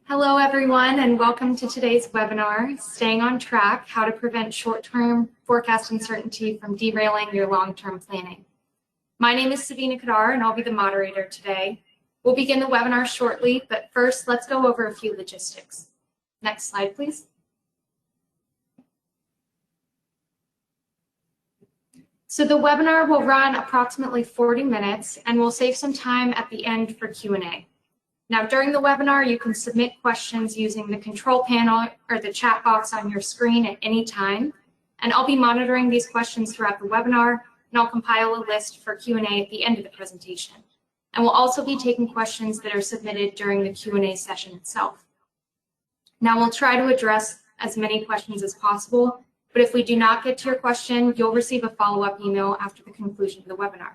Hello, everyone, and welcome to today's webinar, Staying on Track, How to Prevent Short-Term Forecast Uncertainty from Derailing Your Long-Term Planning. My name is Sabina Kadar, and I'll be the moderator today. We'll begin the webinar shortly, but first, let's go over a few logistics. Next slide, please. So the webinar will run approximately 40 minutes, and we'll save some time at the end for Q&A. Now, during the webinar, you can submit questions using the control panel or the chat box on your screen at any time. And I'll be monitoring these questions throughout the webinar, and I'll compile a list for Q&A at the end of the presentation. And we'll also be taking questions that are submitted during the Q&A session itself. Now, we'll try to address as many questions as possible, but if we do not get to your question, you'll receive a follow-up email after the conclusion of the webinar.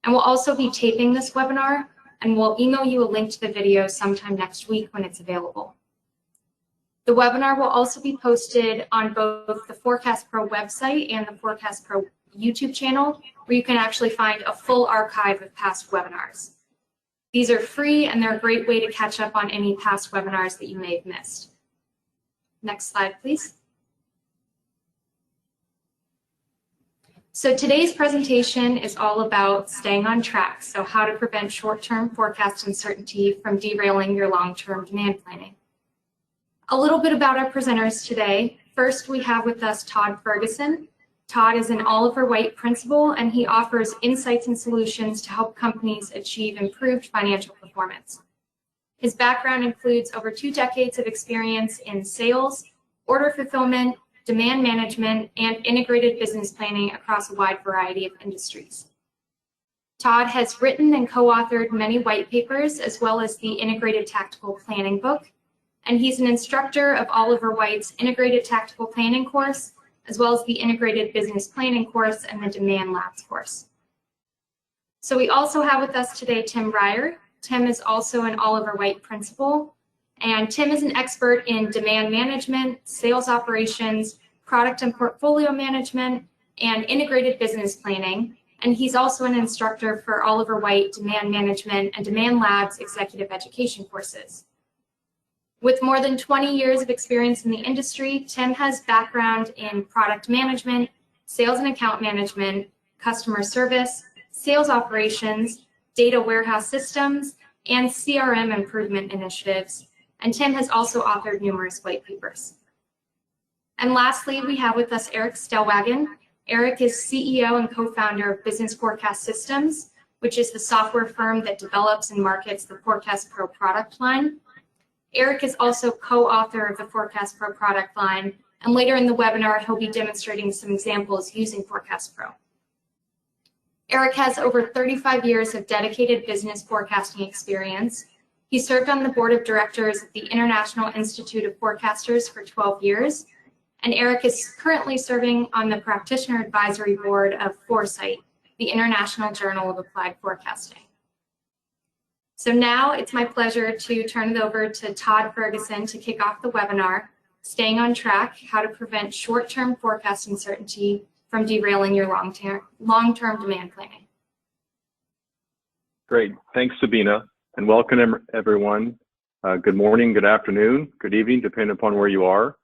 And we'll also be taping this webinar, and we'll email you a link to the video sometime next week when it's available. The webinar will also be posted on both the Forecast Pro website and the Forecast Pro YouTube channel, where you can actually find a full archive of past webinars. These are free, and they're a great way to catch up on any past webinars that you may have missed. Next slide, please. So today's presentation is all about staying on track, so how to prevent short-term forecast uncertainty from derailing your long-term demand planning. A little bit about our presenters today. First, we have with us Todd Ferguson. Todd is an Oliver Wight principal, and he offers insights and solutions to help companies achieve improved financial performance. His background includes over 2 decades of experience in sales, order fulfillment, demand management, and integrated business planning across a wide variety of industries. Todd has written and co-authored many white papers, as well as the Integrated Tactical Planning book, and he's an instructor of Oliver Wight's Integrated Tactical Planning course, as well as the Integrated Business Planning course and the Demand Labs course. So we also have with us today Timm Reiher. Timm is also an Oliver Wight principal, and Timm is an expert in demand management, sales operations, product and portfolio management, and integrated business planning. And he's also an instructor for Oliver Wight Demand Management and Demand Labs executive education courses. With more than 20 years of experience in the industry, Timm has background in product management, sales and account management, customer service, sales operations, data warehouse systems, and CRM improvement initiatives. And Timm has also authored numerous white papers. And lastly, we have with us Eric Stellwagen. Eric is CEO and co-founder of Business Forecast Systems, which is the software firm that develops and markets the Forecast Pro product line. Eric is also co-author of the Forecast Pro product line, and later in the webinar, he'll be demonstrating some examples using Forecast Pro. Eric has over 35 years of dedicated business forecasting experience. He served on the board of directors at the International Institute of Forecasters for 12 years, and Eric is currently serving on the practitioner advisory board of Foresight, the International Journal of Applied Forecasting. So now it's my pleasure to turn it over to Todd Ferguson to kick off the webinar, Staying on Track, How to Prevent Short-Term Forecast Uncertainty from Derailing Your Long-Term Demand Planning. Great, thanks Sabina. And welcome everyone. Good morning, good afternoon, good evening, depending upon where you are.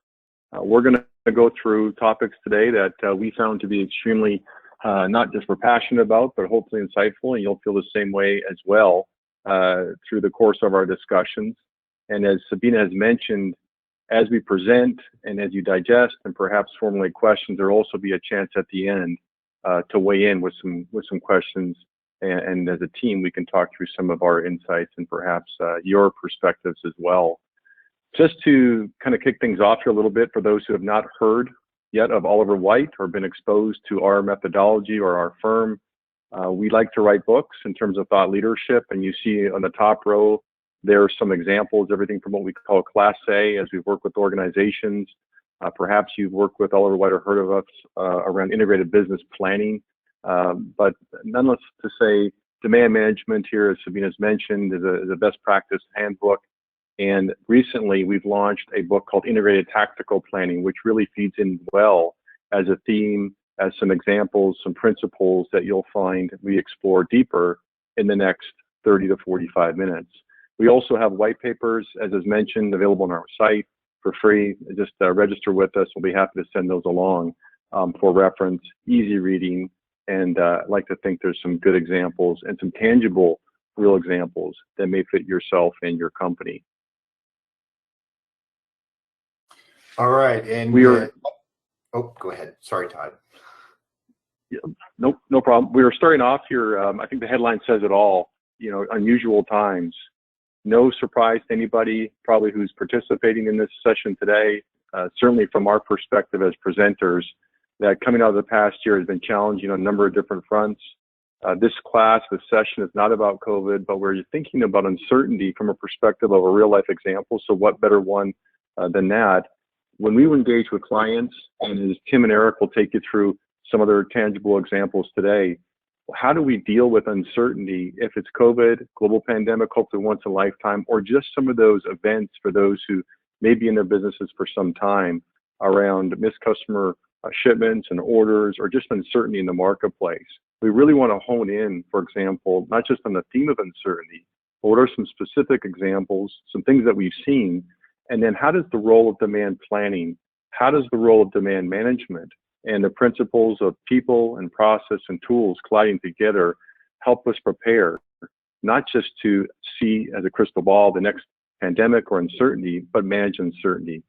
We're going to go through topics today that we found to be extremely, not just we're passionate about, but hopefully insightful, and you'll feel the same way as well through the course of our discussions. And as Sabina has mentioned, as we present and as you digest and perhaps formulate questions, there will also be a chance at the end to weigh in with some questions. And as a team, we can talk through some of our insights and perhaps your perspectives as well. Just to kind of kick things off here a little bit, for those who have not heard yet of Oliver Wight or been exposed to our methodology or our firm, we like to write books in terms of thought leadership. And you see on the top row, there are some examples, everything from what we call Class A, as we've worked with organizations. Perhaps you've worked with Oliver Wight or heard of us around integrated business planning. But nonetheless, to say demand management here, as Sabina's mentioned, is a best practice handbook. And recently, we've launched a book called Integrated Tactical Planning, which really feeds in well as a theme, as some examples, some principles that you'll find we explore deeper in the next 30 to 45 minutes. We also have white papers, as is mentioned, available on our site for free. Just register with us. We'll be happy to send those along for reference, easy reading, and I like to think there's some good examples and some tangible, real examples that may fit yourself and your company. All right, and we are. Oh, go ahead. Sorry, Todd. Yeah, no problem. We are starting off here. I think the headline says it all. You know, unusual times. No surprise to anybody probably who's participating in this session today. Certainly from our perspective as presenters, that coming out of the past year has been challenging on a number of different fronts. This session is not about COVID, but we're thinking about uncertainty from a perspective of a real life example. So what better one than that? When we engage with clients, and as Tim and Eric will take you through some other tangible examples today, how do we deal with uncertainty if it's COVID, global pandemic, hopefully once in a lifetime, or just some of those events for those who may be in their businesses for some time around missed customer shipments and orders, or just uncertainty in the marketplace. We really want to hone in, for example, not just on the theme of uncertainty, but what are some specific examples, some things that we've seen, and then how does the role of demand planning, how does the role of demand management and the principles of people and process and tools colliding together help us prepare, not just to see as a crystal ball the next pandemic or uncertainty, but manage uncertainty.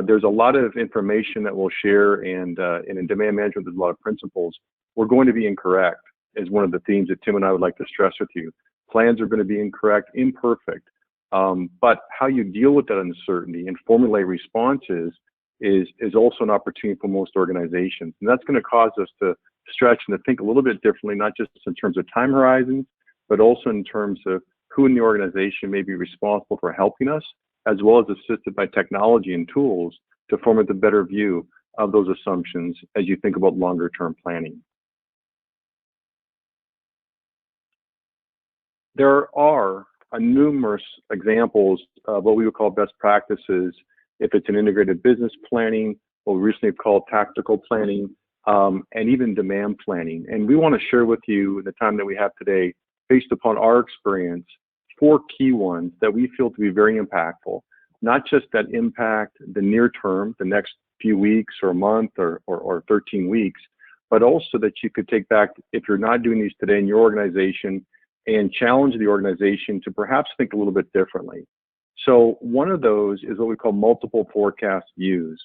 There's a lot of information that we'll share, and in demand management, there's a lot of principles. We're going to be incorrect is one of the themes that Tim and I would like to stress with you. Plans are going to be incorrect, imperfect, but how you deal with that uncertainty and formulate responses is also an opportunity for most organizations. And that's going to cause us to stretch and to think a little bit differently, not just in terms of time horizons, but also in terms of who in the organization may be responsible for helping us, as well as assisted by technology and tools to form a better view of those assumptions as you think about longer term planning. There are numerous examples of what we would call best practices if it's an integrated business planning, what we recently called tactical planning, and even demand planning. And we want to share with you the time that we have today, based upon our experience, 4 key ones that we feel to be very impactful, not just that impact the near term, the next few weeks or month or 13 weeks, but also that you could take back if you're not doing these today in your organization and challenge the organization to perhaps think a little bit differently. So one of those is what we call multiple forecast views.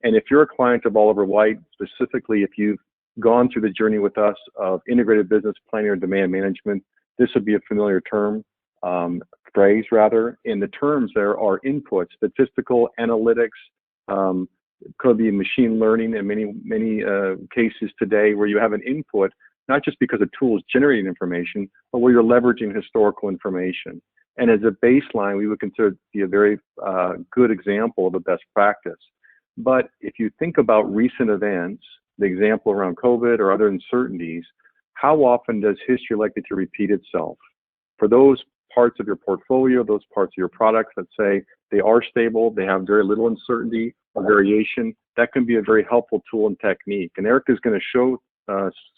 And if you're a client of Oliver Wight, specifically if you've gone through the journey with us of integrated business planning or demand management, this would be a familiar term, phrase rather. In the terms, there are inputs, statistical, analytics, could be machine learning in many cases today, where you have an input, not just because a tool is generating information, but where you're leveraging historical information. And as a baseline, we would consider it to be a very good example of a best practice. But if you think about recent events, the example around COVID or other uncertainties, how often does history likely to repeat itself? For those parts of your portfolio, those parts of your products that say they are stable, they have very little uncertainty or variation, that can be a very helpful tool and technique. And Eric is going to show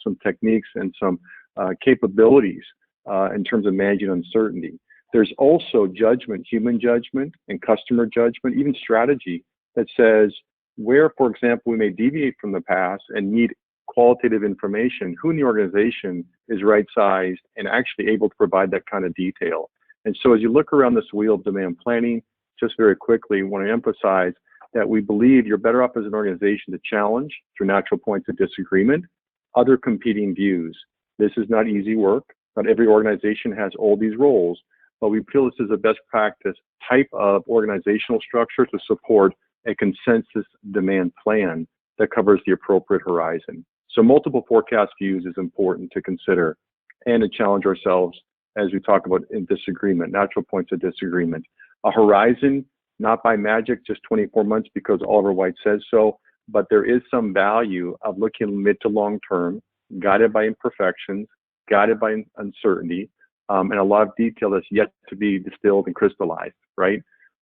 some techniques and some capabilities in terms of managing uncertainty. There's also judgment, human judgment and customer judgment, even strategy that says where, for example, we may deviate from the past and need qualitative information, who in the organization is right-sized and actually able to provide that kind of detail. And so as you look around this wheel of demand planning, just very quickly, I want to emphasize that we believe you're better off as an organization to challenge through natural points of disagreement, other competing views. This is not easy work. Not every organization has all these roles, but we feel this is a best practice type of organizational structure to support a consensus demand plan that covers the appropriate horizon. So multiple forecast views is important to consider and to challenge ourselves as we talk about in disagreement, natural points of disagreement. A horizon, not by magic, just 24 months because Oliver Wight says so, but there is some value of looking mid to long term, guided by imperfections, guided by uncertainty, and a lot of detail that's yet to be distilled and crystallized, right?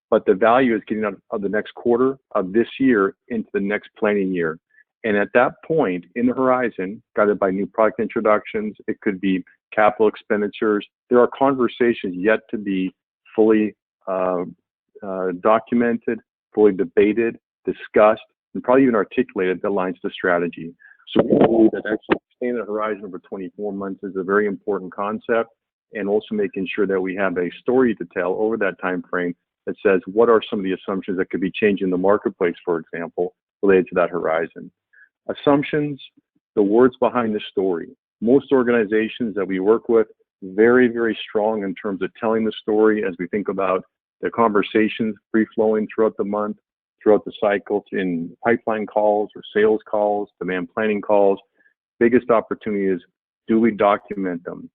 But the value is getting out of the next quarter of this year into the next planning year. And at that point in the horizon, guided by new product introductions, it could be capital expenditures. There are conversations yet to be fully documented, fully debated, discussed, and probably even articulated that aligns to strategy. So we believe that actually extending the horizon over 24 months is a very important concept, and also making sure that we have a story to tell over that time frame that says what are some of the assumptions that could be changing the marketplace, for example, related to that horizon. Assumptions, the words behind the story. Most organizations that we work with, very, very strong in terms of telling the story as we think about the conversations free-flowing throughout the month, throughout the cycle, in pipeline calls or sales calls, demand planning calls. Biggest opportunity is, do we document them?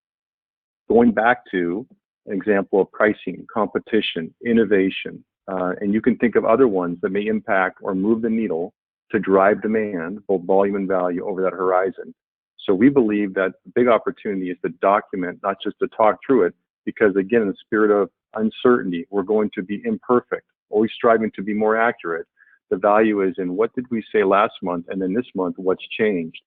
Going back to an example of pricing, competition, innovation, and you can think of other ones that may impact or move the needle to drive demand, both volume and value over that horizon. So we believe that the big opportunity is to document, not just to talk through it, because again, in the spirit of uncertainty, we're going to be imperfect, always striving to be more accurate. The value is in what did we say last month, and then this month, what's changed?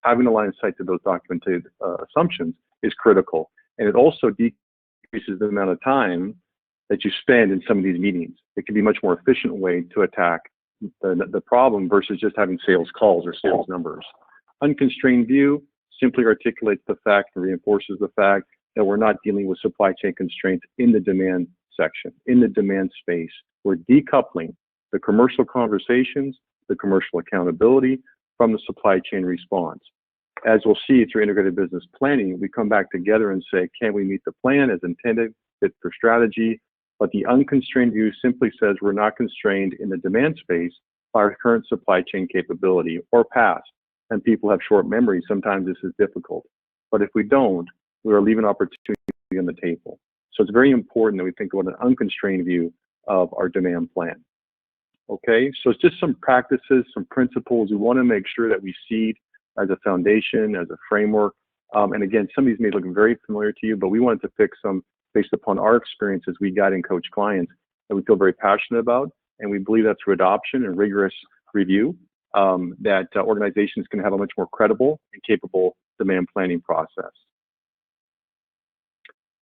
Having a line of sight to those documented assumptions is critical. And it also decreases the amount of time that you spend in some of these meetings. It can be a much more efficient way to attack the problem versus just having sales calls or sales numbers. Unconstrained view simply articulates the fact and reinforces the fact that we're not dealing with supply chain constraints in the demand section, in the demand space. We're decoupling the commercial conversations, the commercial accountability from the supply chain response. As we'll see through integrated business planning, we come back together and say, can we meet the plan as intended, fit for strategy? But the unconstrained view simply says we're not constrained in the demand space by our current supply chain capability or past. And people have short memories. Sometimes this is difficult. But if we don't, we are leaving opportunity on the table. So it's very important that we think about an unconstrained view of our demand plan. Okay, so it's just some practices, some principles we want to make sure that we seed as a foundation, as a framework. And again, some of these may look very familiar to you, but we wanted to pick some based upon our experience as we guide and coach clients that we feel very passionate about. And we believe that through adoption and rigorous review, that organizations can have a much more credible and capable demand planning process.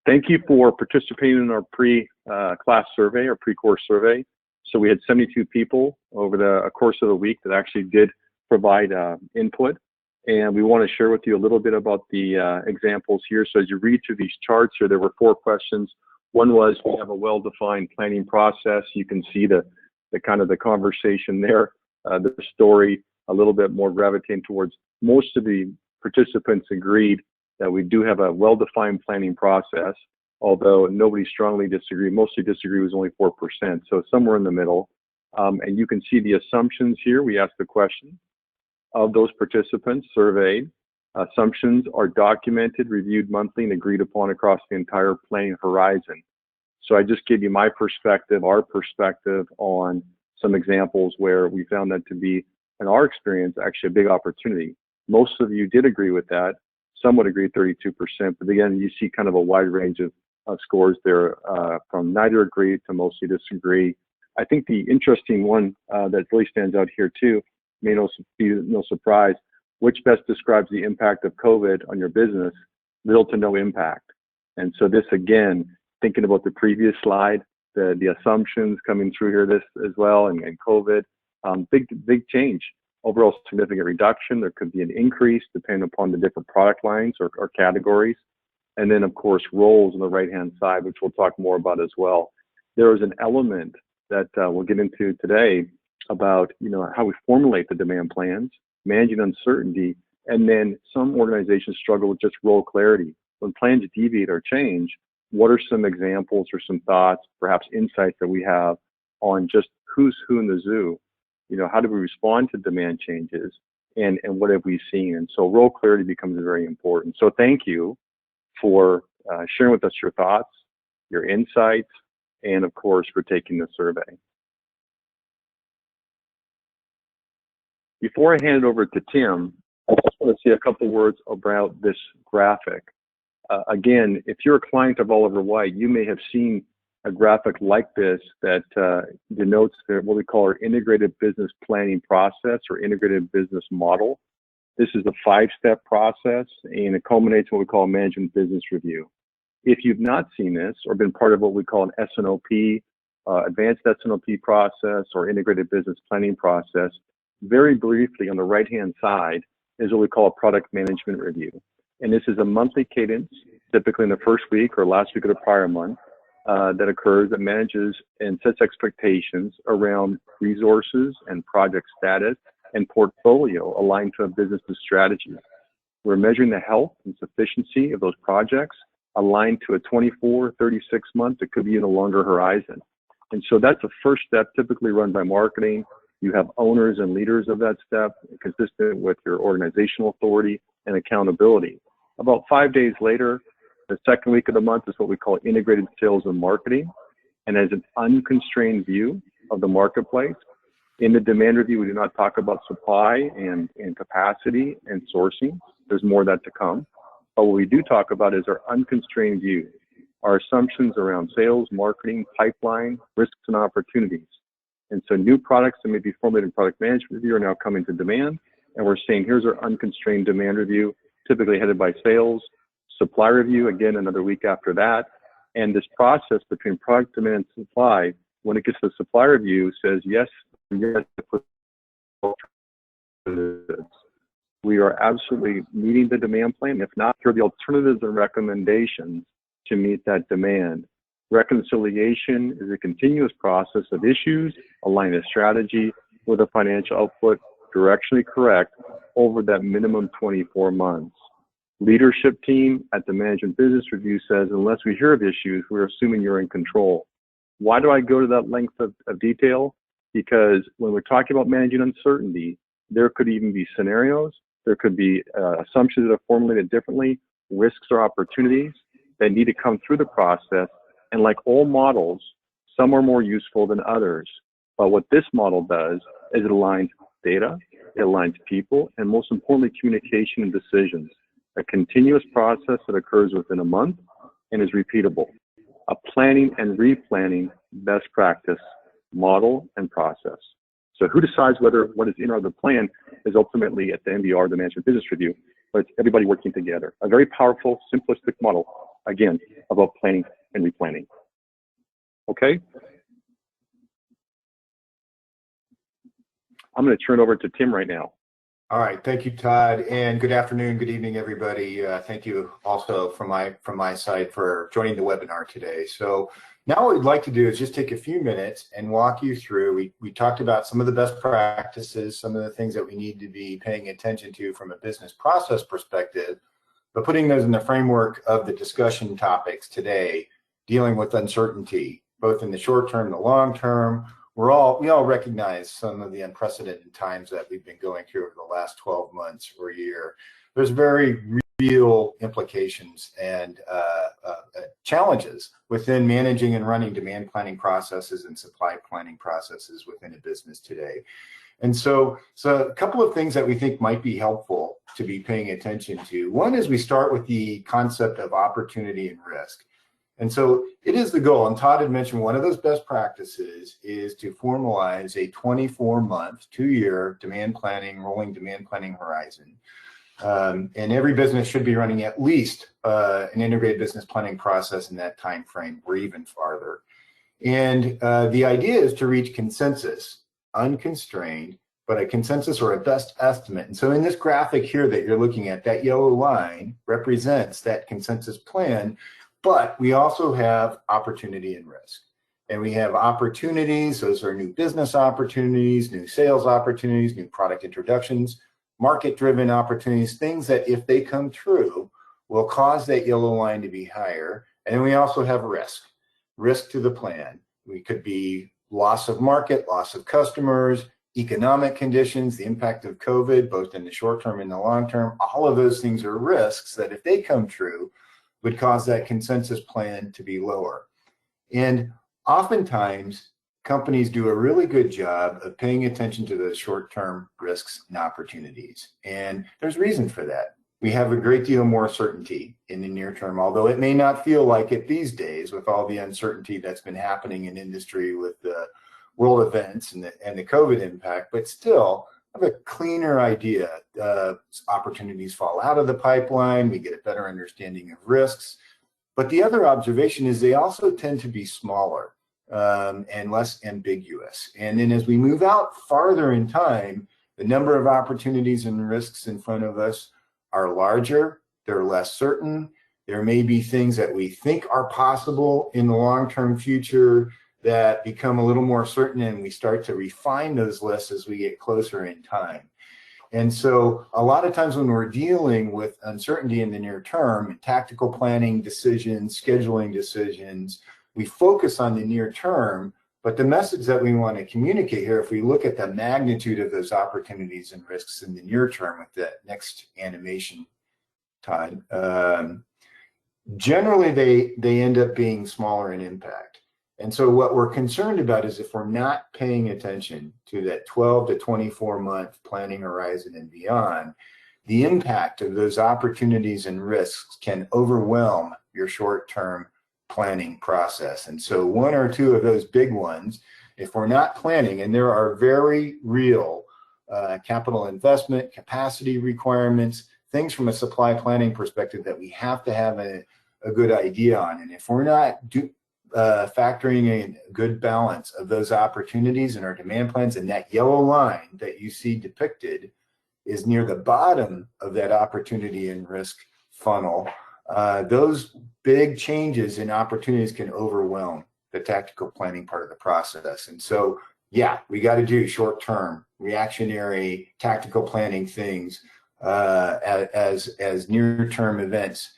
Thank you for participating in our pre-class survey or pre-course survey. So we had 72 people over the course of the week that actually did provide input. And we want to share with you a little bit about the examples here. So as you read through these charts here, there were 4 questions. One was, we have a well-defined planning process. You can see the kind of the conversation there, the story, a little bit more gravitating towards most of the participants agreed that we do have a well-defined planning process, although nobody strongly disagreed. Mostly disagree was only 4%, so somewhere in the middle. And you can see the assumptions here. We asked the question of those participants surveyed. Assumptions are documented, reviewed monthly, and agreed upon across the entire planning horizon. So I just gave you my perspective, our perspective on some examples where we found that to be, in our experience, actually a big opportunity. Most of you did agree with that. Some would agree 32%, but again, you see kind of a wide range of scores there from neither agree to mostly disagree. I think the interesting one that really stands out here too, may be no surprise, which best describes the impact of COVID on your business? Little to no impact. And so this again, thinking about the previous slide, the assumptions coming through here this as well, and COVID, big change. Overall significant reduction. There could be an increase depending upon the different product lines or categories. And then of course, roles on the right-hand side, which we'll talk more about as well. There is an element that we'll get into today about, how we formulate the demand plans, managing uncertainty, and then some organizations struggle with just role clarity. When plans deviate or change, what are some examples or some thoughts, perhaps insights that we have on just who's who in the zoo? How do we respond to demand changes, and what have we seen? And so role clarity becomes very important. So thank you for sharing with us your thoughts, your insights, and of course, for taking the survey. Before I hand it over to Timm, I just want to say a couple words about this graphic. Again, if you're a client of Oliver Wight, you may have seen a graphic like this that denotes what we call our integrated business planning process or integrated business model. This is a 5-step process, and it culminates in what we call a management business review. If you've not seen this or been part of what we call an s&op, advanced s&op process or integrated business planning process, very briefly on the right-hand side is what we call a product management review. And this is a monthly cadence, typically in the first week or last week of the prior month, that occurs, that manages and sets expectations around resources and project status and portfolio aligned to a business's strategy. We're measuring the health and sufficiency of those projects aligned to a 24, 36 month, it could be in a longer horizon. And so that's the first step, typically run by marketing. You have owners and leaders of that step, consistent with your organizational authority and accountability. About 5 days later, the second week of the month is what we call integrated sales and marketing, and as an unconstrained view of the marketplace. In the demand review, we do not talk about supply and capacity and sourcing. There's more of that to come. But what we do talk about is our unconstrained view, our assumptions around sales, marketing, pipeline, risks, and opportunities. And so new products that may be formulated in product management review are now coming to demand. And we're saying, here's our unconstrained demand review, typically headed by sales, supply review, again, another week after that. And this process between product demand and supply, when it gets to the supply review, says, yes, we are absolutely meeting the demand plan. If not, here are the alternatives and recommendations to meet that demand. Reconciliation is a continuous process of issues, aligning a strategy with a financial output directionally correct over that minimum 24 months. Leadership team at the management business review says, unless we hear of issues, we're assuming you're in control. Why do I go to that length of detail? Because when we're talking about managing uncertainty, there could even be scenarios, there could be assumptions that are formulated differently, risks or opportunities that need to come through the process. And like all models, some are more useful than others. But what this model does is it aligns data, it aligns people, and most importantly, communication and decisions. A continuous process that occurs within a month and is repeatable. A planning and replanning best practice model and process. So who decides whether what is in or the plan is ultimately at the MBR, the management business review, but it's everybody working together. A very powerful, simplistic model, again, about planning and replanning. Okay? I'm going to turn it over to Timm right now. All right, thank you, Todd, and good afternoon, good evening, everybody. Thank you also from my side for joining the webinar today. So now what we'd like to do is just take a few minutes and walk you through. We talked about some of the best practices, some of the things that we need to be paying attention to from a business process perspective, but putting those in the framework of the discussion topics today, dealing with uncertainty, both in the short term and the long term. We all recognize some of the unprecedented times that we've been going through over the last 12 months or a year. There's very real implications and challenges within managing and running demand planning processes and supply planning processes within a business today. And so a couple of things that we think might be helpful to be paying attention to. One is we start with the concept of opportunity and risk. And so it is the goal, and Todd had mentioned one of those best practices is to formalize a 24-month, 2-year demand planning, rolling demand planning horizon. And every business should be running at least an integrated business planning process in that time frame or even farther. And the idea is to reach consensus, unconstrained, but a consensus or a best estimate. And so in this graphic here that you're looking at, that yellow line represents that consensus plan. But we also have opportunity and risk. And we have opportunities, those are new business opportunities, new sales opportunities, new product introductions, market-driven opportunities, things that if they come true will cause that yellow line to be higher. And then we also have risk to the plan. We could be loss of market, loss of customers, economic conditions, the impact of COVID, both in the short term and the long term. All of those things are risks that if they come true, would cause that consensus plan to be lower. And oftentimes, companies do a really good job of paying attention to those short-term risks and opportunities. And there's reason for that. We have a great deal more certainty in the near term, although it may not feel like it these days with all the uncertainty that's been happening in industry with the world events and the COVID impact, but still, have a cleaner idea. Opportunities fall out of the pipeline. We get a better understanding of risks. But the other observation is they also tend to be smaller and less ambiguous. And then as we move out farther in time, the number of opportunities and risks in front of us are larger, they're less certain. There may be things that we think are possible in the long-term future that become a little more certain, and we start to refine those lists as we get closer in time. And so a lot of times when we're dealing with uncertainty in the near term, tactical planning decisions, scheduling decisions, we focus on the near term, but the message that we want to communicate here, if we look at the magnitude of those opportunities and risks in the near term with that next animation, Todd, generally they end up being smaller in impact. And so what we're concerned about is if we're not paying attention to that 12 to 24 month planning horizon and beyond, the impact of those opportunities and risks can overwhelm your short-term planning process. And so one or two of those big ones, if we're not planning, and there are very real capital investment, capacity requirements, things from a supply planning perspective that we have to have a good idea on. And if we're not factoring in a good balance of those opportunities in our demand plans, and that yellow line that you see depicted is near the bottom of that opportunity and risk funnel, those big changes in opportunities can overwhelm the tactical planning part of the process. And so, yeah, we got to do short-term, reactionary, tactical planning things as near-term events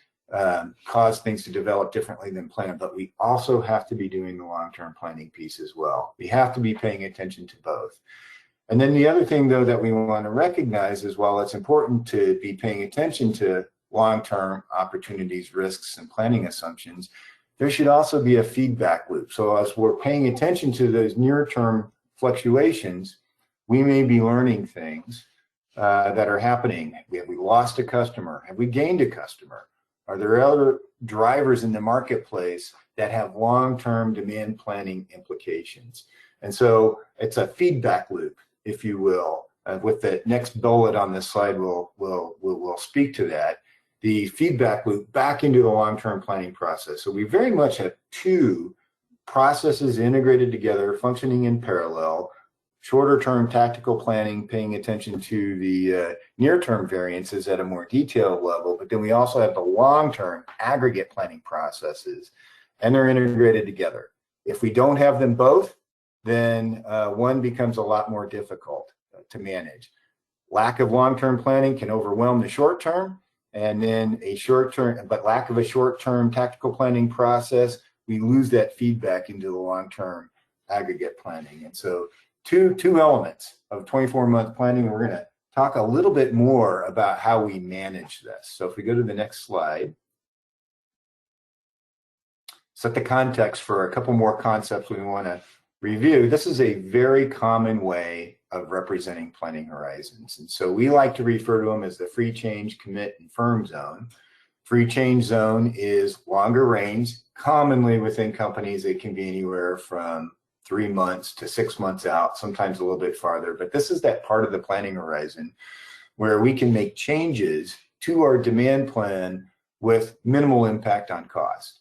cause things to develop differently than planned. But we also have to be doing the long-term planning piece as well. We have to be paying attention to both. And then the other thing, though, that we want to recognize is while it's important to be paying attention to long-term opportunities, risks, and planning assumptions, there should also be a feedback loop. So as we're paying attention to those near-term fluctuations, we may be learning things that are happening. Have we lost a customer? Have we gained a customer? Are there other drivers in the marketplace that have long-term demand planning implications? And so it's a feedback loop, if you will. With the next bullet on this slide, we'll speak to that. The feedback loop back into the long-term planning process. So we very much have two processes integrated together, functioning in parallel. Shorter-term tactical planning, paying attention to the near-term variances at a more detailed level, but then we also have the long-term aggregate planning processes, and they're integrated together. If we don't have them both, then one becomes a lot more difficult to manage. Lack of long-term planning can overwhelm the short-term, and then but lack of a short-term tactical planning process, we lose that feedback into the long-term aggregate planning. And so two elements of 24-month planning. We're going to talk a little bit more about how we manage this. So if we go to the next slide, set the context for a couple more concepts we want to review. This is a very common way of representing planning horizons. And so we like to refer to them as the free change, commit, and firm zone. Free change zone is longer range. Commonly within companies, it can be anywhere from 3 months to 6 months out, sometimes a little bit farther. But this is that part of the planning horizon where we can make changes to our demand plan with minimal impact on cost.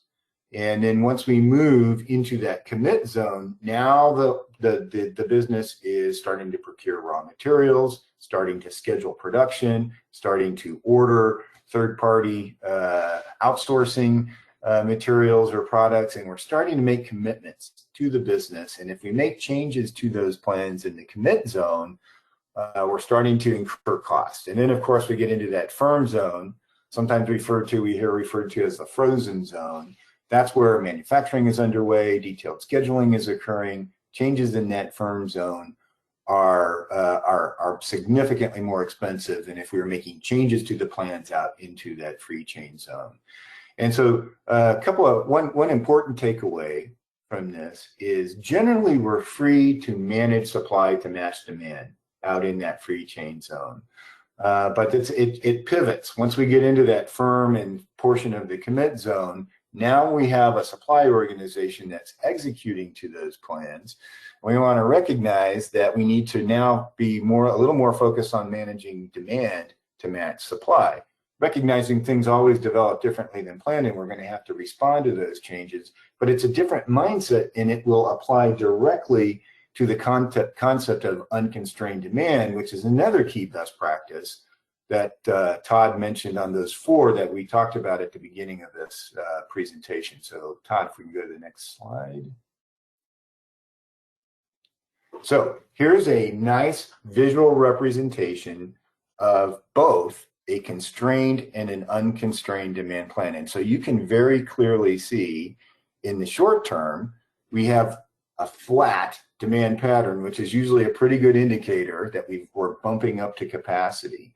And then once we move into that commit zone, now the business is starting to procure raw materials, starting to schedule production, starting to order third-party outsourcing materials or products, and we're starting to make commitments to the business. And if we make changes to those plans in the commit zone, we're starting to incur costs. And then, of course, we get into that firm zone, sometimes we hear referred to as the frozen zone. That's where manufacturing is underway, detailed scheduling is occurring. Changes in that firm zone are significantly more expensive than if we were making changes to the plans out into that free change zone. And so one important takeaway from this is generally we're free to manage supply to match demand out in that free change zone. But it pivots. Once we get into that firm and portion of the commit zone, now we have a supply organization that's executing to those plans. We want to recognize that we need to now be a little more focused on managing demand to match supply. recognizing things always develop differently than planned, and we're going to have to respond to those changes. But it's a different mindset, and it will apply directly to the concept of unconstrained demand, which is another key best practice that Todd mentioned on those 4 that we talked about at the beginning of this presentation. So Todd, if we can go to the next slide. So here's a nice visual representation of both a constrained and an unconstrained demand plan. And so you can very clearly see in the short term, we have a flat demand pattern, which is usually a pretty good indicator that we're bumping up to capacity.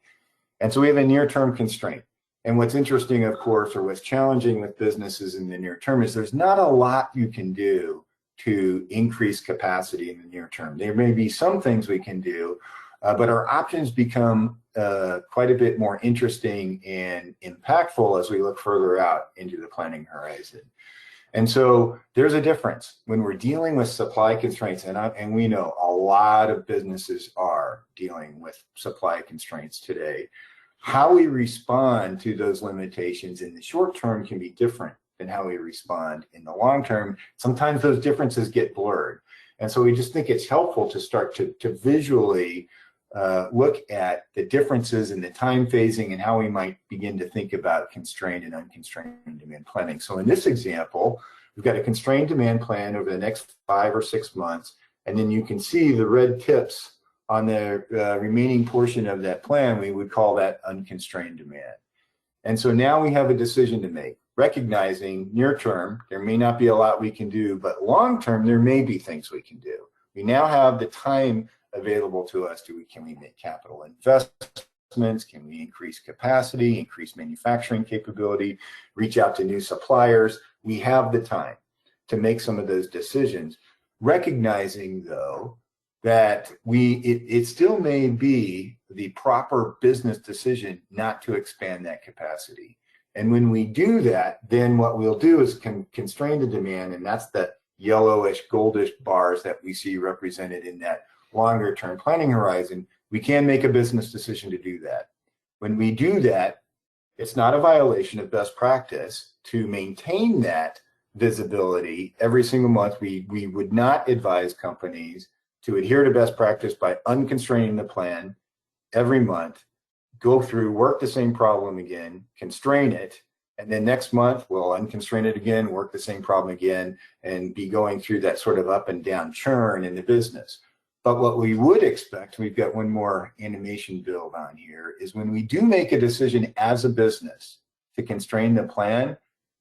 And so we have a near-term constraint. And what's interesting, of course, or what's challenging with businesses in the near term is there's not a lot you can do to increase capacity in the near term. There may be some things we can do, but our options become quite a bit more interesting and impactful as we look further out into the planning horizon. And so there's a difference when we're dealing with supply constraints, and we know a lot of businesses are dealing with supply constraints today. How we respond to those limitations in the short term can be different than how we respond in the long term. Sometimes those differences get blurred. And so we just think it's helpful to start to visually look at the differences in the time phasing and how we might begin to think about constrained and unconstrained demand planning. So in this example, we've got a constrained demand plan over the next 5 or 6 months, and then you can see the red tips on the remaining portion of that plan. We would call that unconstrained demand. And so now we have a decision to make, recognizing near term, there may not be a lot we can do, but long term, there may be things we can do. We now have the time available to us. Can we make capital investments? Can we increase capacity, increase manufacturing capability, reach out to new suppliers? We have the time to make some of those decisions, recognizing though that it still may be the proper business decision not to expand that capacity. And when we do that, then what we'll do is constrain the demand, and that's the yellowish, goldish bars that we see represented in that longer term planning horizon. We can make a business decision to do that. When we do that, it's not a violation of best practice to maintain that visibility every single month. We would not advise companies to adhere to best practice by unconstraining the plan every month, go through, work the same problem again, constrain it, and then next month we'll unconstrain it again, work the same problem again, and be going through that sort of up and down churn in the business. But what we would expect, we've got one more animation build on here, is when we do make a decision as a business to constrain the plan,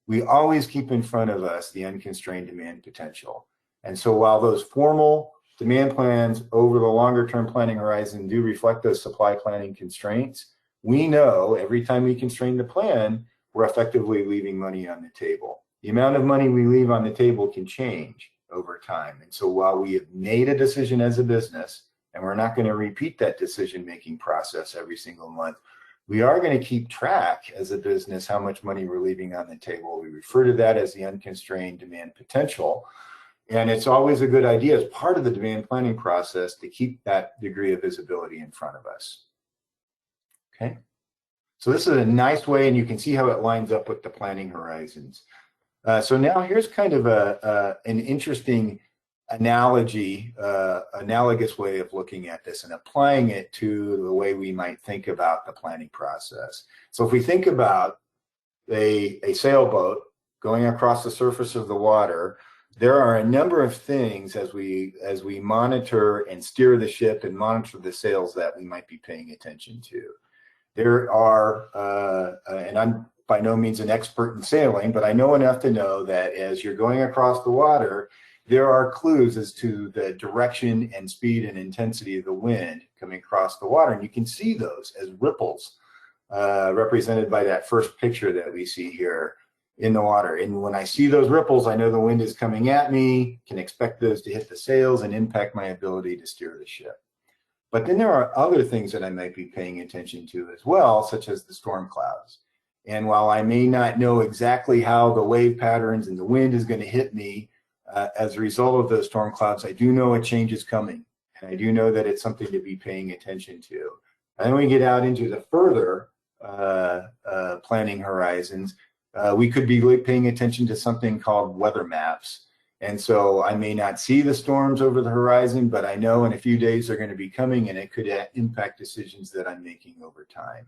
we always keep in front of us the unconstrained demand potential. And so while those formal demand plans over the longer term planning horizon do reflect those supply planning constraints, we know every time we constrain the plan, we're effectively leaving money on the table. The amount of money we leave on the table can change over time. And so while we have made a decision as a business, and we're not going to repeat that decision-making process every single month, we are going to keep track as a business how much money we're leaving on the table. We refer to that as the unconstrained demand potential. And it's always a good idea as part of the demand planning process to keep that degree of visibility in front of us. Okay. So this is a nice way, and you can see how it lines up with the planning horizons. So now here's kind of an interesting analogy, analogous way of looking at this and applying it to the way we might think about the planning process. So if we think about a sailboat going across the surface of the water, there are a number of things as we monitor and steer the ship and monitor the sails that we might be paying attention to. There are, and I'm by no means an expert in sailing, but I know enough to know that as you're going across the water, there are clues as to the direction and speed and intensity of the wind coming across the water. And you can see those as ripples represented by that first picture that we see here in the water. And when I see those ripples, I know the wind is coming at me, can expect those to hit the sails and impact my ability to steer the ship. But then there are other things that I might be paying attention to as well, such as the storm clouds. And while I may not know exactly how the wave patterns and the wind is going to hit me as a result of those storm clouds, I do know a change is coming. And I do know that it's something to be paying attention to. And then we get out into the further planning horizons, we could be paying attention to something called weather maps. And so I may not see the storms over the horizon, but I know in a few days they're going to be coming, and it could impact decisions that I'm making over time.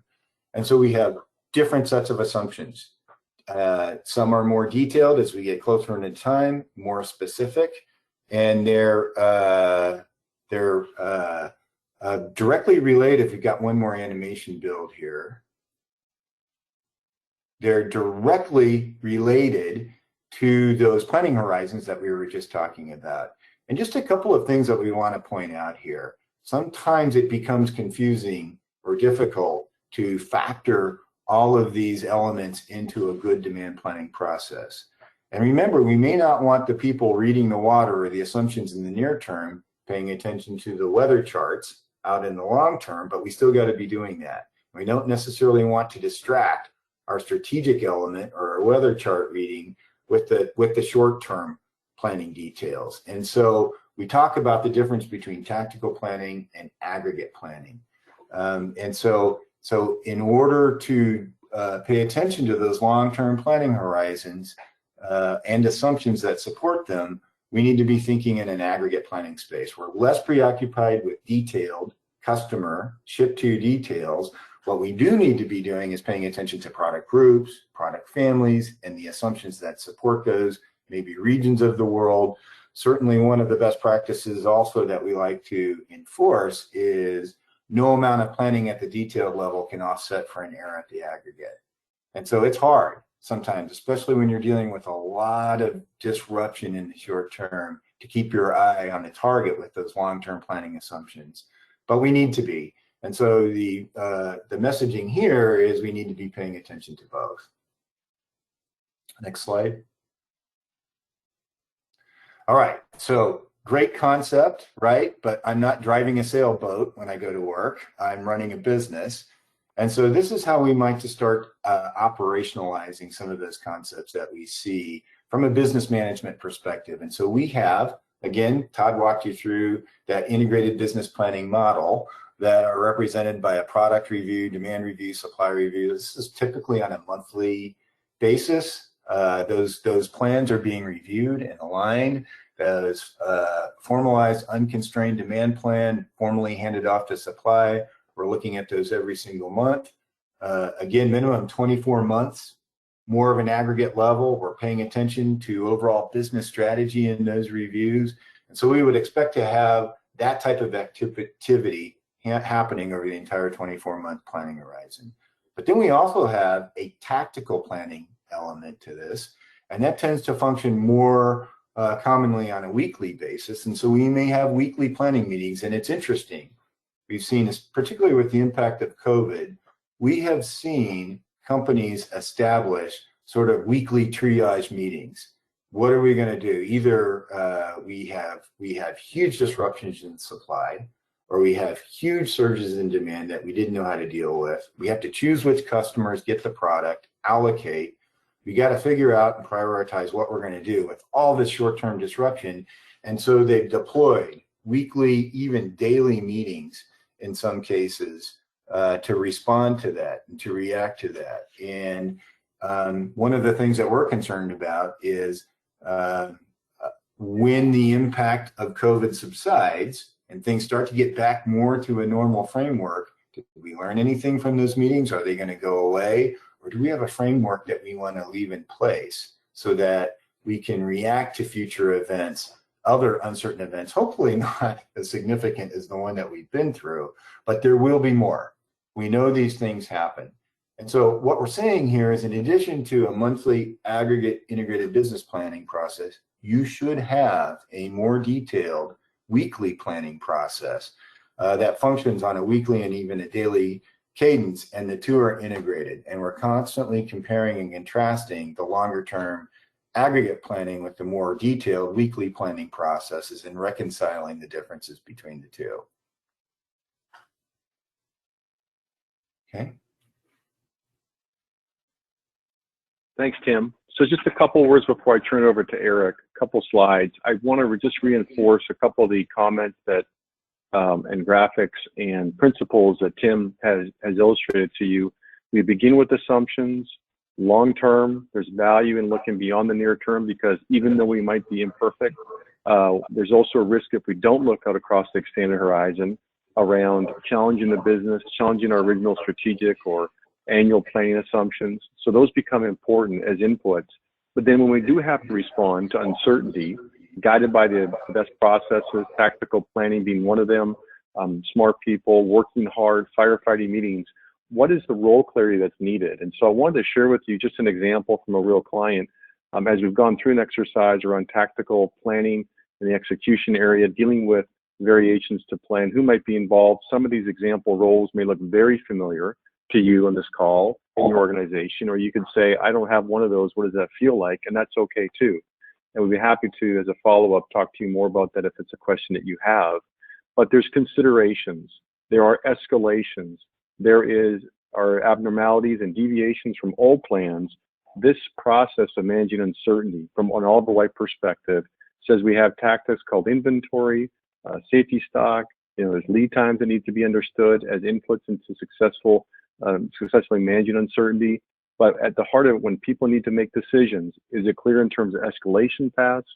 And so we have different sets of assumptions. Some are more detailed as we get closer into time, more specific, and they're directly related. If we've got one more animation build here, they're directly related to those planning horizons that we were just talking about. And just a couple of things that we want to point out here. Sometimes it becomes confusing or difficult to factor all of these elements into a good demand planning process. And remember, we may not want the people reading the water or the assumptions in the near term paying attention to the weather charts out in the long term, but we still got to be doing that. We don't necessarily want to distract our strategic element or our weather chart reading with the short-term planning details. And so we talk about the difference between tactical planning and aggregate planning. And so in order to pay attention to those long-term planning horizons and assumptions that support them, we need to be thinking in an aggregate planning space. We're less preoccupied with detailed customer ship-to details. What we do need to be doing is paying attention to product groups, product families, and the assumptions that support those, maybe regions of the world. Certainly one of the best practices also that we like to enforce is no amount of planning at the detailed level can offset for an error at the aggregate. And so it's hard sometimes, especially when you're dealing with a lot of disruption in the short term, to keep your eye on the target with those long-term planning assumptions. But we need to be. And so the messaging here is we need to be paying attention to both. Next slide. All right, so great concept, right? But I'm not driving a sailboat when I go to work. I'm running a business. And so this is how we might just start operationalizing some of those concepts that we see from a business management perspective. And so we have, again, Todd walked you through that integrated business planning model that are represented by a product review, demand review, supply review. This is typically on a monthly basis. Those plans are being reviewed and aligned. Those formalized unconstrained demand plan formally handed off to supply. We're looking at those every single month. Again, minimum 24 months, more of an aggregate level. We're paying attention to overall business strategy in those reviews. And so we would expect to have that type of activity happening over the entire 24-month planning horizon. But then we also have a tactical planning element to this, and that tends to function more commonly on a weekly basis. And so we may have weekly planning meetings, and it's interesting. We've seen, particularly with the impact of COVID, we have seen companies establish sort of weekly triage meetings. What are we going to do? Either we have huge disruptions in supply, or we have huge surges in demand that we didn't know how to deal with. We have to choose which customers get the product, allocate. We got to figure out and prioritize what we're going to do with all this short-term disruption. And so they've deployed weekly, even daily meetings in some cases to respond to that and to react to that. And one of the things that we're concerned about is when the impact of COVID subsides and things start to get back more to a normal framework, did we learn anything from those meetings? Are they going to go away? Or do we have a framework that we want to leave in place so that we can react to future events, other uncertain events, hopefully not as significant as the one that we've been through, but there will be more. We know these things happen. And so what we're saying here is, in addition to a monthly aggregate integrated business planning process, you should have a more detailed weekly planning process that functions on a weekly and even a daily cadence, and the two are integrated. And we're constantly comparing and contrasting the longer term aggregate planning with the more detailed weekly planning processes and reconciling the differences between the two. Okay. Thanks, Tim. So just a couple words before I turn it over to Eric, a couple slides. I want to just reinforce a couple of the comments that and graphics and principles that Tim has illustrated to you. We begin with assumptions. Long term, there's value in looking beyond the near term, because even though we might be imperfect, there's also a risk if we don't look out across the extended horizon around challenging the business, challenging our original strategic or annual planning assumptions. So those become important as inputs. But then when we do have to respond to uncertainty, guided by the best processes, tactical planning being one of them, smart people, working hard, firefighting meetings, what is the role clarity that's needed? And so I wanted to share with you just an example from a real client. As we've gone through an exercise around tactical planning in the execution area, dealing with variations to plan, who might be involved. Some of these example roles may look very familiar to you on this call in your organization, or you could say, I don't have one of those. What does that feel like? And that's okay too. And we'd be happy to, as a follow-up, talk to you more about that if it's a question that you have. But there's considerations. There are escalations. There are abnormalities and deviations from old plans. This process of managing uncertainty from an Oliver Wight perspective says we have tactics called inventory, safety stock. There's lead times that need to be understood as inputs into successfully managing uncertainty. But at the heart of it, when people need to make decisions, is it clear in terms of escalation paths?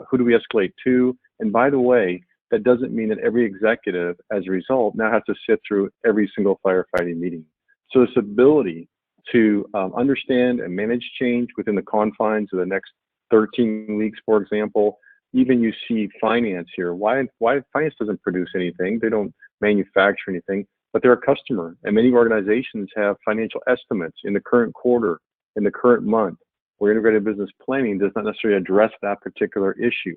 Who do we escalate to? And by the way, that doesn't mean that every executive, as a result, now has to sit through every single firefighting meeting. So this ability to understand and manage change within the confines of the next 13 weeks, for example. Even you see finance here. Why finance doesn't produce anything? They don't manufacture anything, but they're a customer. And many organizations have financial estimates in the current quarter, in the current month, where integrated business planning does not necessarily address that particular issue.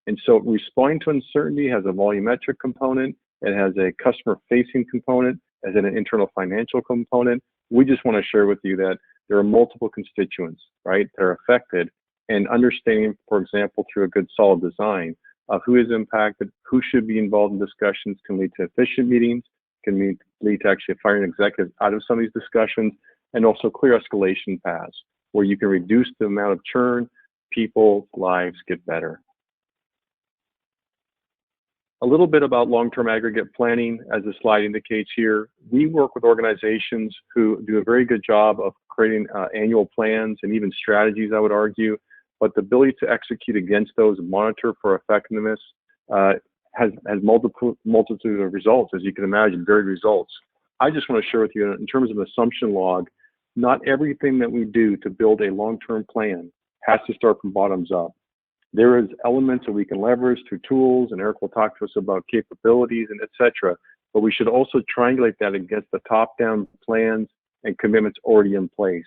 And so responding to uncertainty has a volumetric component. It has a customer-facing component, as in an internal financial component. We just want to share with you that there are multiple constituents, right, that are affected, and understanding, for example, through a good solid design of who is impacted, who should be involved in discussions can lead to efficient meetings, can lead to actually firing executives out of some of these discussions, and also clear escalation paths where you can reduce the amount of churn, people's lives get better. A little bit about long-term aggregate planning, as the slide indicates here. We work with organizations who do a very good job of creating annual plans and even strategies, I would argue, but the ability to execute against those and monitor for effectiveness has multitude of results, as you can imagine, varied results. I just want to share with you, in terms of assumption log, not everything that we do to build a long-term plan has to start from bottoms up. There is elements that we can leverage through tools, and Eric will talk to us about capabilities and et cetera, but we should also triangulate that against the top-down plans and commitments already in place.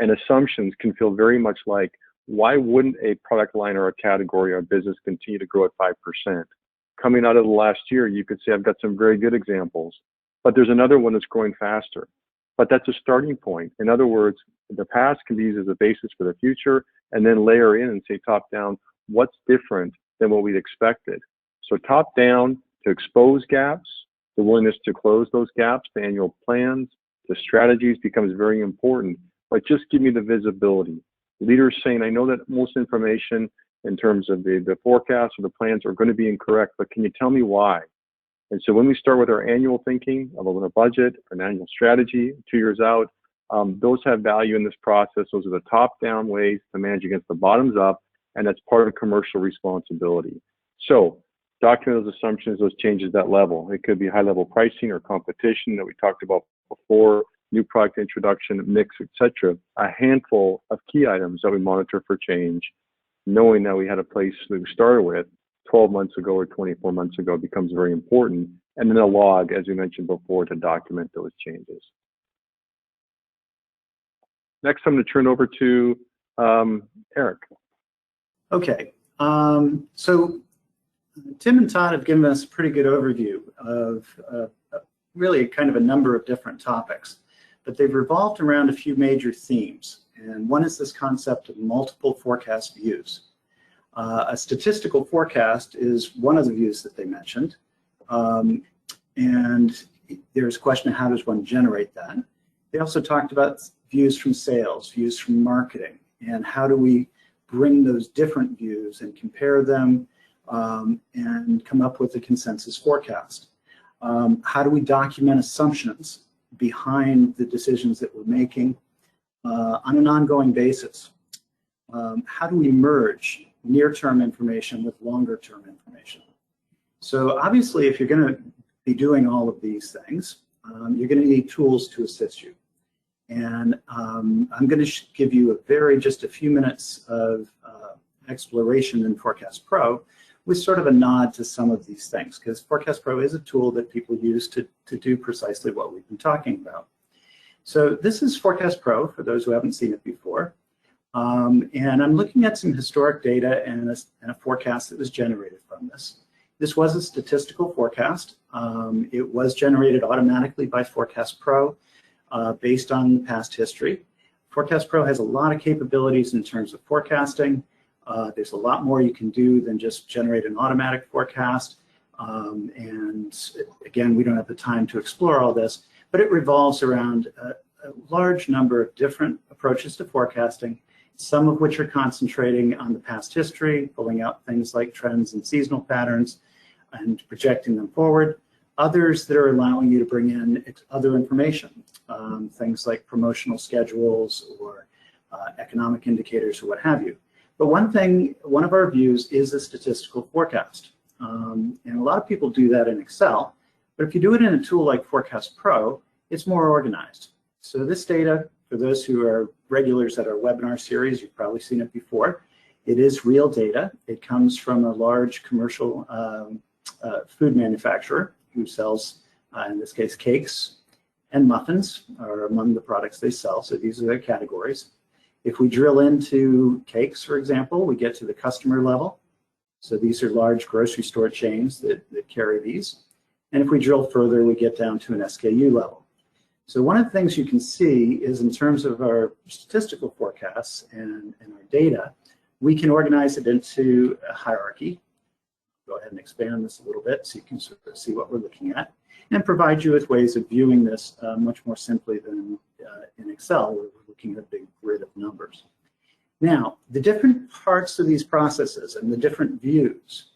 And assumptions can feel very much like, why wouldn't a product line or a category or business continue to grow at 5%? Coming out of the last year, you could say, I've got some very good examples, but there's another one that's growing faster. But that's a starting point. In other words, the past can be used as a basis for the future, and then layer in and say top-down, what's different than what we'd expected? So top-down, to expose gaps, the willingness to close those gaps, the annual plans, the strategies becomes very important, but just give me the visibility. Leaders saying, I know that most information in terms of the forecast or the plans are going to be incorrect, but can you tell me why? And so when we start with our annual thinking of a budget, an annual strategy, 2 years out, those have value in this process. Those are the top-down ways to manage against the bottoms-up, and that's part of commercial responsibility. So document those assumptions, those changes at that level. It could be high-level pricing or competition that we talked about before, new product introduction, mix, etc. A handful of key items that we monitor for change, knowing that we had a place that we started with 12 months ago or 24 months ago becomes very important. And then a log, as we mentioned before, to document those changes. Next, I'm going to turn over to Eric. Okay, so Tim and Todd have given us a pretty good overview of really kind of a number of different topics, but they've revolved around a few major themes. And one is this concept of multiple forecast views. A statistical forecast is one of the views that they mentioned. And there's a question of how does one generate that. They also talked about views from sales, views from marketing, and how do we bring those different views and compare them and come up with a consensus forecast. How do we document assumptions behind the decisions that we're making on an ongoing basis. How do we merge near-term information with longer-term information? So obviously, if you're going to be doing all of these things, you're going to need tools to assist you. And I'm going to give you just a few minutes of exploration in Forecast Pro with sort of a nod to some of these things, because Forecast Pro is a tool that people use to do precisely what we've been talking about. So this is Forecast Pro, for those who haven't seen it before. And I'm looking at some historic data and a forecast that was generated from this. This was a statistical forecast. It was generated automatically by Forecast Pro based on the past history. Forecast Pro has a lot of capabilities in terms of forecasting. There's a lot more you can do than just generate an automatic forecast. And again, we don't have the time to explore all this, but it revolves around a large number of different approaches to forecasting, some of which are concentrating on the past history, pulling out things like trends and seasonal patterns and projecting them forward. Others that are allowing you to bring in other information, things like promotional schedules or economic indicators or what have you. But one of our views is a statistical forecast. And a lot of people do that in Excel, but if you do it in a tool like Forecast Pro, it's more organized. So this data, for those who are regulars at our webinar series, you've probably seen it before. It is real data. It comes from a large commercial food manufacturer who sells, in this case, cakes and muffins are among the products they sell. So these are their categories. If we drill into cakes, for example, we get to the customer level. So these are large grocery store chains that carry these. And if we drill further, we get down to an SKU level. So one of the things you can see is in terms of our statistical forecasts and our data, we can organize it into a hierarchy. Go ahead and expand this a little bit so you can sort of see what we're looking at and provide you with ways of viewing this much more simply than in Excel, where we're looking at a big grid of numbers. Now, the different parts of these processes and the different views,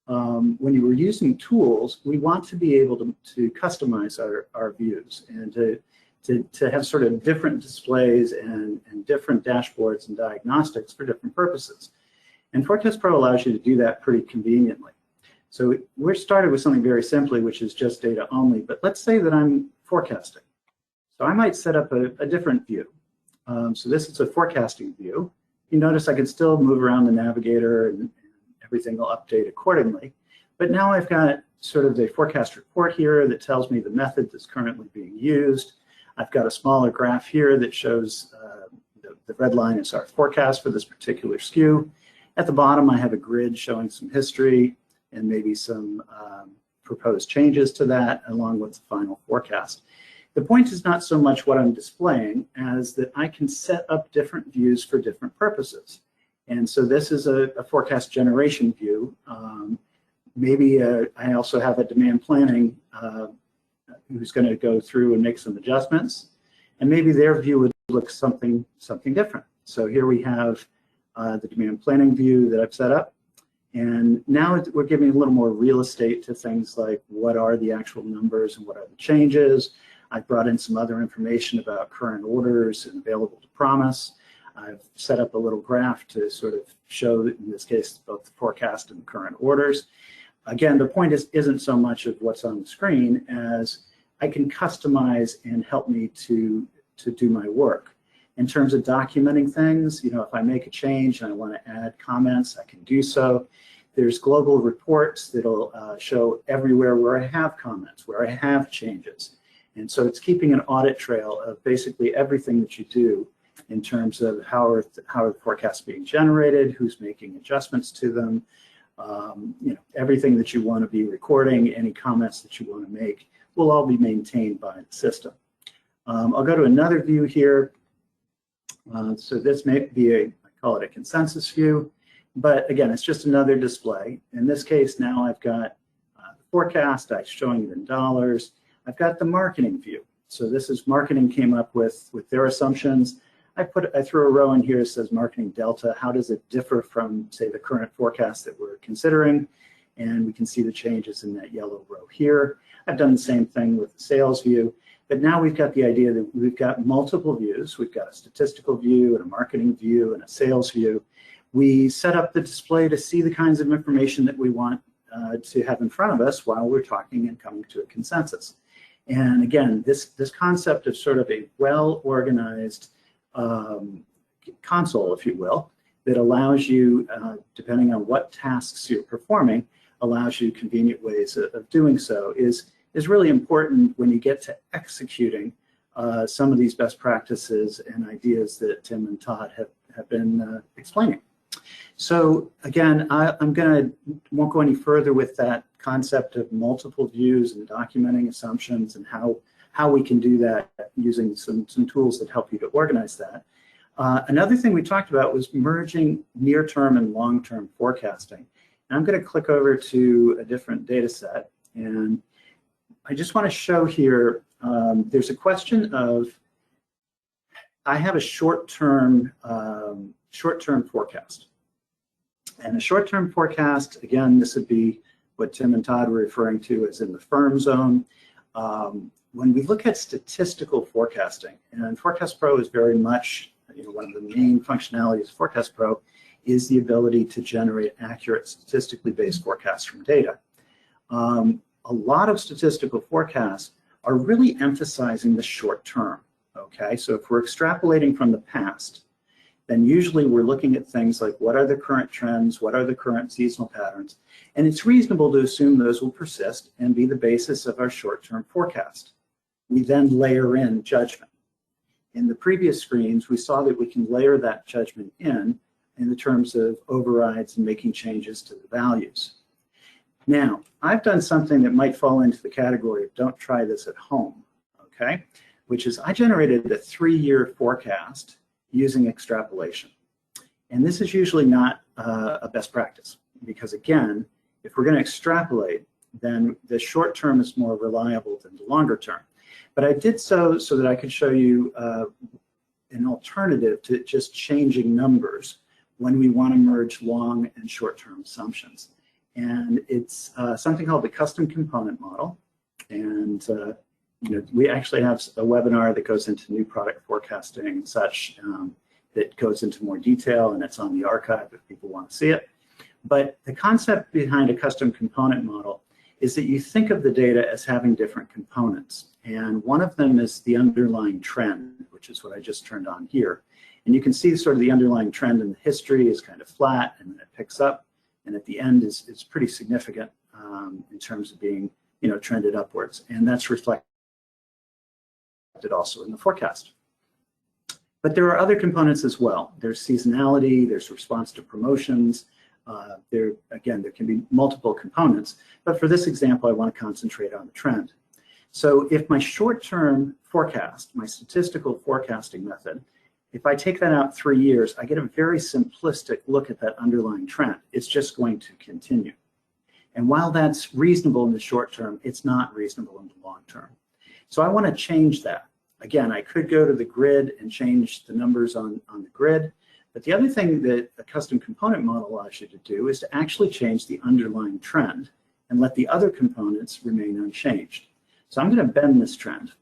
when you were using tools, we want to be able to customize our views and to have sort of different displays and different dashboards and diagnostics for different purposes. And Forecast Pro allows you to do that pretty conveniently. So we're started with something very simply, which is just data only, but let's say that I'm forecasting. So I might set up a different view. So this is a forecasting view. You notice I can still move around the navigator and everything will update accordingly. But now I've got sort of the forecast report here that tells me the method that's currently being used. I've got a smaller graph here that shows the red line is our forecast for this particular SKU. At the bottom, I have a grid showing some history and maybe some proposed changes to that along with the final forecast. The point is not so much what I'm displaying as that I can set up different views for different purposes. And so this is a forecast generation view. Maybe I also have a demand planning who's going to go through and make some adjustments. And maybe their view would look something different. So here we have the demand planning view that I've set up. And now we're giving a little more real estate to things like what are the actual numbers and what are the changes. I've brought in some other information about current orders and available to promise. I've set up a little graph to sort of show, in this case, both the forecast and the current orders. Again, the point isn't so much of what's on the screen as I can customize and help me to do my work. In terms of documenting things, you know, if I make a change and I want to add comments, I can do so. There's global reports that'll show everywhere where I have comments, where I have changes. And so it's keeping an audit trail of basically everything that you do in terms of how are the forecasts being generated, who's making adjustments to them, you know, everything that you want to be recording, any comments that you want to make will all be maintained by the system. I'll go to another view here. So this may be I call it a consensus view, but again, it's just another display. In this case, now I've got the forecast, I'm showing it in dollars. I've got the marketing view. So this is marketing came up with their assumptions. I threw a row in here that says marketing delta. How does it differ from, say, the current forecast that we're considering? and we can see the changes in that yellow row here. I've done the same thing with the sales view, but now we've got the idea that we've got multiple views. We've got a statistical view and a marketing view and a sales view. We set up the display to see the kinds of information that we want to have in front of us while we're talking and coming to a consensus. And again, this concept of sort of a well-organized console, if you will, that allows you, depending on what tasks you're performing, allows you convenient ways of doing so is really important when you get to executing some of these best practices and ideas that Timm and Todd have been explaining. So again, won't go any further with that concept of multiple views and documenting assumptions and how we can do that using some tools that help you to organize that. Another thing we talked about was merging near-term and long-term forecasting. And I'm going to click over to a different data set, and I just want to show here, there's a question of, I have a short-term forecast. And a short-term forecast, again, this would be what Timm and Todd were referring to as in the firm zone. When we look at statistical forecasting, and Forecast Pro is very much, one of the main functionalities of Forecast Pro is the ability to generate accurate statistically based forecasts from data. A lot of statistical forecasts are really emphasizing the short term, okay? So if we're extrapolating from the past, then usually we're looking at things like what are the current trends, what are the current seasonal patterns, and it's reasonable to assume those will persist and be the basis of our short-term forecast. We then layer in judgment. In the previous screens, we saw that we can layer that judgment in the terms of overrides and making changes to the values. Now, I've done something that might fall into the category of don't try this at home, okay? Which is I generated a 3-year forecast using extrapolation. And this is usually not a best practice because, again, if we're going to extrapolate, then the short term is more reliable than the longer term. But I did so that I could show you an alternative to just changing numbers when we want to merge long and short-term assumptions. And it's something called the custom component model. And we actually have a webinar that goes into new product forecasting and such that goes into more detail, and it's on the archive if people want to see it. But the concept behind a custom component model is that you think of the data as having different components. And one of them is the underlying trend, which is what I just turned on here. And you can see sort of the underlying trend in the history is kind of flat, and then it picks up, and at the end is pretty significant in terms of being trended upwards. And that's reflected also in the forecast. But there are other components as well. There's seasonality, there's response to promotions. There can be multiple components, but for this example, I want to concentrate on the trend. So if my short-term forecast, my statistical forecasting method, if I take that out 3 years, I get a very simplistic look at that underlying trend. It's just going to continue. And while that's reasonable in the short term, it's not reasonable in the long term. So I want to change that. Again, I could go to the grid and change the numbers on the grid, but the other thing that a custom component model allows you to do is to actually change the underlying trend and let the other components remain unchanged. So I'm going to bend this trend.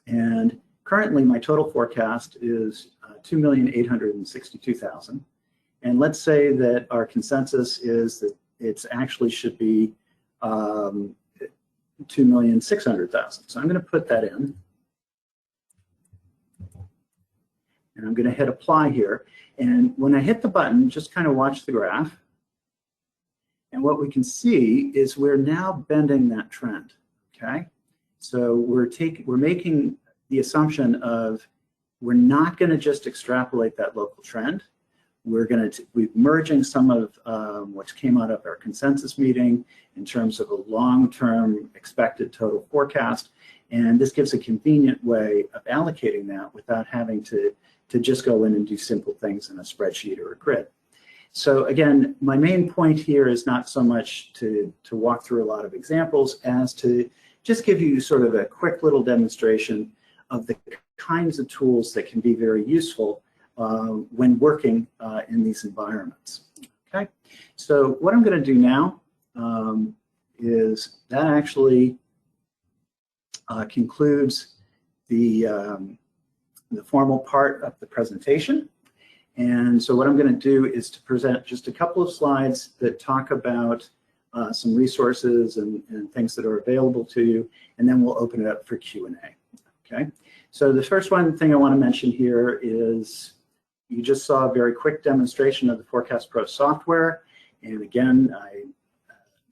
And currently my total forecast is 2,862,000. And let's say that our consensus is that it's actually should be 2,600,000. So I'm going to put that in. And I'm going to hit apply here. And when I hit the button, just kind of watch the graph. And what we can see is we're now bending that trend, okay? So we're making the assumption of we're not going to just extrapolate that local trend. We're merging some of what came out of our consensus meeting in terms of a long-term expected total forecast. And this gives a convenient way of allocating that without having to just go in and do simple things in a spreadsheet or a grid. So again, my main point here is not so much to walk through a lot of examples as to just give you sort of a quick little demonstration of the kinds of tools that can be very useful when working in these environments. Okay, so what I'm going to do now is that actually concludes the formal part of the presentation. And so what I'm going to do is to present just a couple of slides that talk about some resources and things that are available to you, and then we'll open it up for Q&A. Okay, so the first thing I want to mention here is you just saw a very quick demonstration of the Forecast Pro software. And again,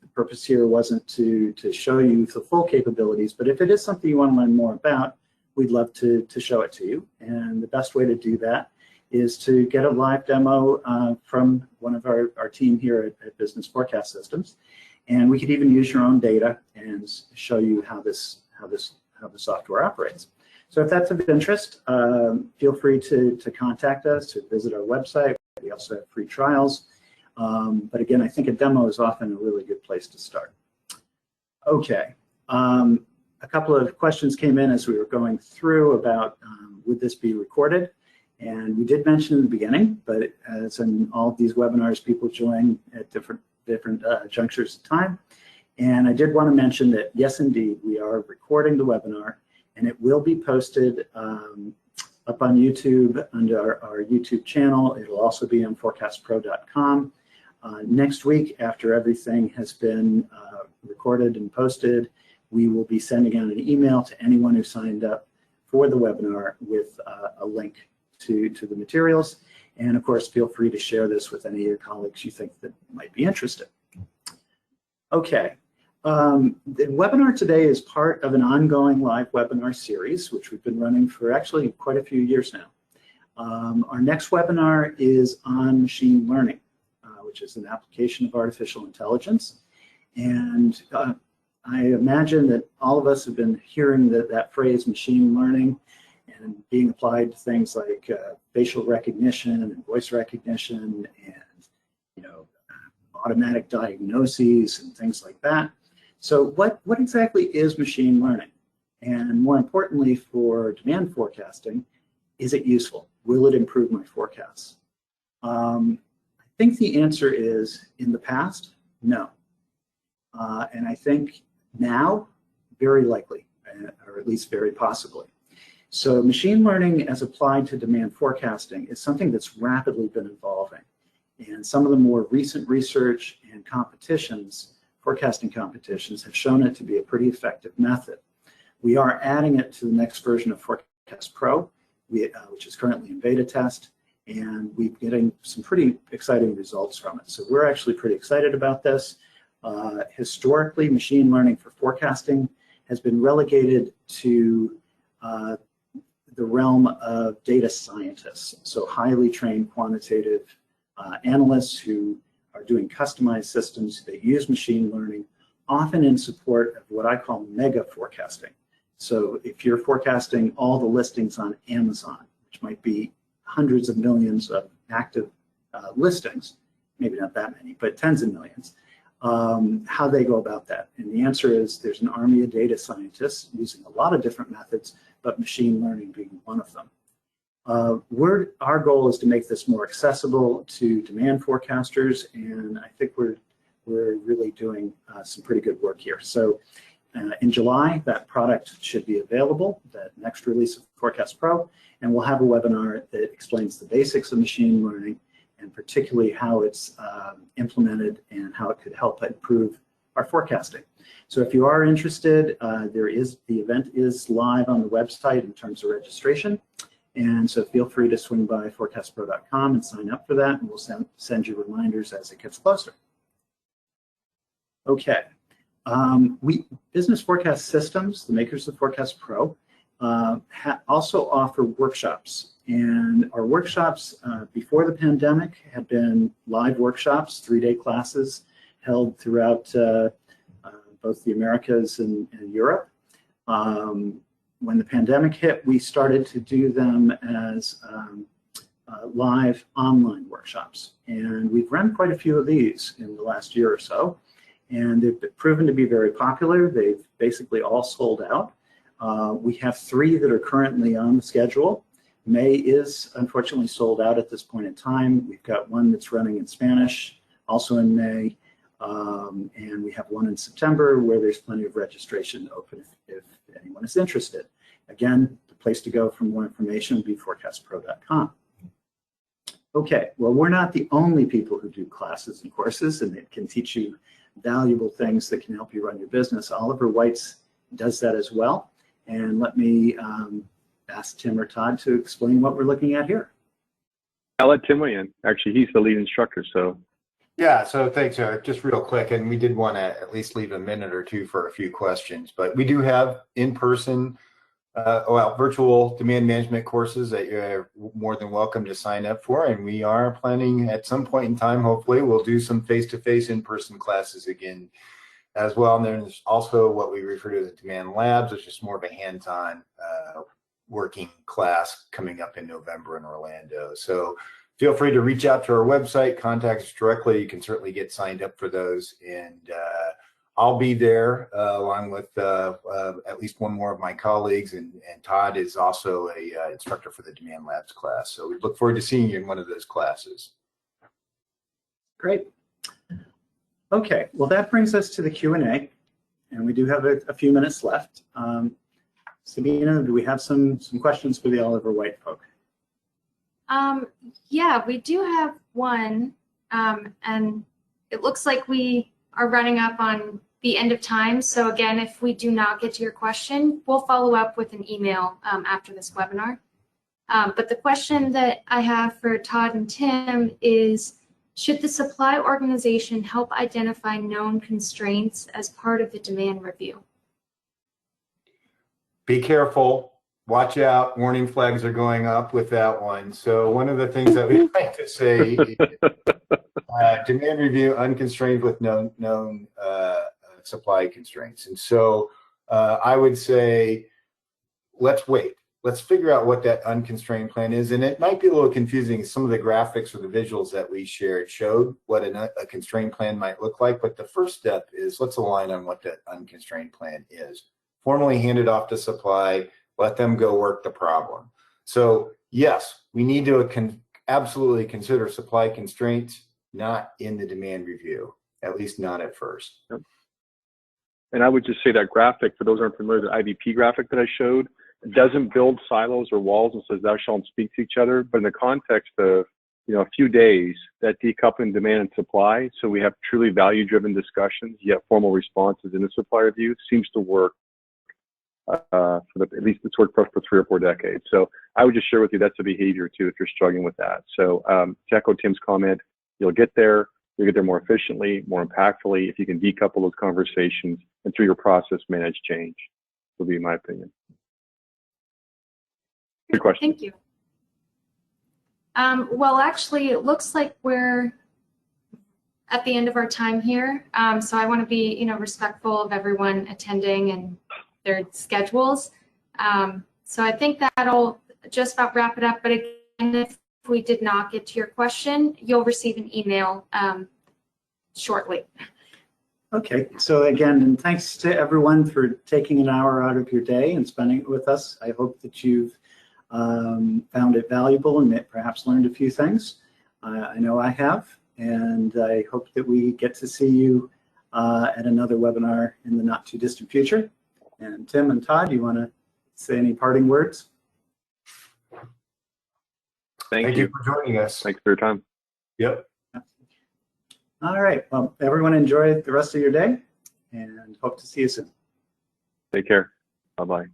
the purpose here wasn't to show you the full capabilities, but if it is something you want to learn more about, we'd love to show it to you. And the best way to do that is to get a live demo from one of our team here at Business Forecast Systems. And we could even use your own data and show you how the software operates. So if that's of interest, feel free to contact us, to visit our website. We also have free trials. But again, I think a demo is often a really good place to start. Okay, a couple of questions came in as we were going through about would this be recorded? And we did mention in the beginning, but as in all of these webinars, people join at different junctures of time. And I did want to mention that, yes, indeed, we are recording the webinar, and it will be posted up on YouTube under our YouTube channel. It'll also be on forecastpro.com. Next week, after everything has been recorded and posted, we will be sending out an email to anyone who signed up for the webinar with a link to the materials. And of course, feel free to share this with any of your colleagues you think that might be interested. Okay, the webinar today is part of an ongoing live webinar series, which we've been running for actually quite a few years now. Our next webinar is on machine learning, which is an application of artificial intelligence. And I imagine that all of us have been hearing that phrase machine learning and being applied to things like facial recognition and voice recognition and automatic diagnoses and things like that. So what exactly is machine learning? And more importantly for demand forecasting, is it useful? Will it improve my forecasts? I think the answer is, in the past, no. And I think now, very likely, or at least very possibly. So machine learning as applied to demand forecasting is something that's rapidly been evolving. And some of the more recent research and competitions, forecasting competitions, have shown it to be a pretty effective method. We are adding it to the next version of Forecast Pro, which is currently in beta test, and we're getting some pretty exciting results from it. So we're actually pretty excited about this. Historically, machine learning for forecasting has been relegated to the realm of data scientists, so highly trained quantitative analysts who are doing customized systems that use machine learning, often in support of what I call mega forecasting. So if you're forecasting all the listings on Amazon, which might be hundreds of millions of active listings, maybe not that many, but tens of millions, how they go about that. And the answer is there's an army of data scientists using a lot of different methods, but machine learning being one of them. Our goal is to make this more accessible to demand forecasters, and I think we're really doing some pretty good work here. So in July, that product should be available, that next release of Forecast Pro, and we'll have a webinar that explains the basics of machine learning, and particularly how it's implemented and how it could help improve our forecasting. So if you are interested, the event is live on the website in terms of registration. And so feel free to swing by forecastpro.com and sign up for that, and we'll send you reminders as it gets closer. Okay, Business Forecast Systems, the makers of Forecast Pro, also offer workshops. And our workshops before the pandemic had been live workshops, 3-day classes held throughout both the Americas and Europe. When the pandemic hit, we started to do them as live online workshops. And we've run quite a few of these in the last year or so. And they've proven to be very popular. They've basically all sold out. We have 3 that are currently on the schedule. May is unfortunately sold out at this point in time. We've got one that's running in Spanish, also in May, and we have one in September where there's plenty of registration open if anyone is interested. Again, the place to go for more information would be forecastpro.com. Okay, well, we're not the only people who do classes and courses, and it can teach you valuable things that can help you run your business. Oliver Wight does that as well. And let me ask Tim or Todd to explain what we're looking at here. I'll let Timm weigh in. Actually, he's the lead instructor, so. Yeah, so thanks, just real quick, and we did want to at least leave a minute or two for a few questions, but we do have in-person, virtual demand management courses that you're more than welcome to sign up for, and we are planning at some point in time, hopefully, we'll do some face-to-face in-person classes again as well. And there's also what we refer to as demand labs, which is more of a hands-on working class coming up in November in Orlando. So feel free to reach out to our website, contact us directly. You can certainly get signed up for those. And I'll be there along with at least one more of my colleagues. And Todd is also a instructor for the Demand Labs class. So we look forward to seeing you in one of those classes. Great. Okay, well, that brings us to the Q&A. And we do have a few minutes left. Sabina, do we have some questions for the Oliver Wight folk? Yeah, we do have one, and it looks like we are running up on the end of time. So again, if we do not get to your question, we'll follow up with an email after this webinar. But the question that I have for Todd and Timm is, should the supply organization help identify known constraints as part of the demand review? Be careful. Watch out. Warning flags are going up with that one. So one of the things that we like to say is demand review unconstrained with known supply constraints. And so I would say, let's wait. Let's figure out what that unconstrained plan is. And it might be a little confusing. Some of the graphics or the visuals that we shared showed what a constrained plan might look like. But the first step is let's align on what that unconstrained plan is. Formally hand it off to supply. Let them go work the problem. So yes, we need to absolutely consider supply constraints, not in the demand review, at least not at first. Yep. And I would just say that graphic, for those who aren't familiar, the IVP graphic that I showed, it doesn't build silos or walls and says thou shalt speak to each other, but in the context of a few days, that decoupling demand and supply, so we have truly value-driven discussions, yet formal responses in the supply review seems to work. At least it's worked for us for 3 or 4 decades. So I would just share with you that's a behavior too if you're struggling with that. So to echo Timm's comment, you'll get there more efficiently, more impactfully if you can decouple those conversations and through your process manage change. Would be my opinion. Good question. Thank you. Well, actually, it looks like we're at the end of our time here. So I want to be, respectful of everyone attending and their schedules. So I think that'll just about wrap it up. But again, if we did not get to your question, you'll receive an email shortly. Okay, so again, and thanks to everyone for taking an hour out of your day and spending it with us. I hope that you've found it valuable and that perhaps learned a few things. I know I have, and I hope that we get to see you at another webinar in the not too distant future. And Timm and Todd, do you want to say any parting words? Thank you for joining us. Thanks for your time. Yep. All right. Well, everyone enjoy the rest of your day and hope to see you soon. Take care. Bye-bye.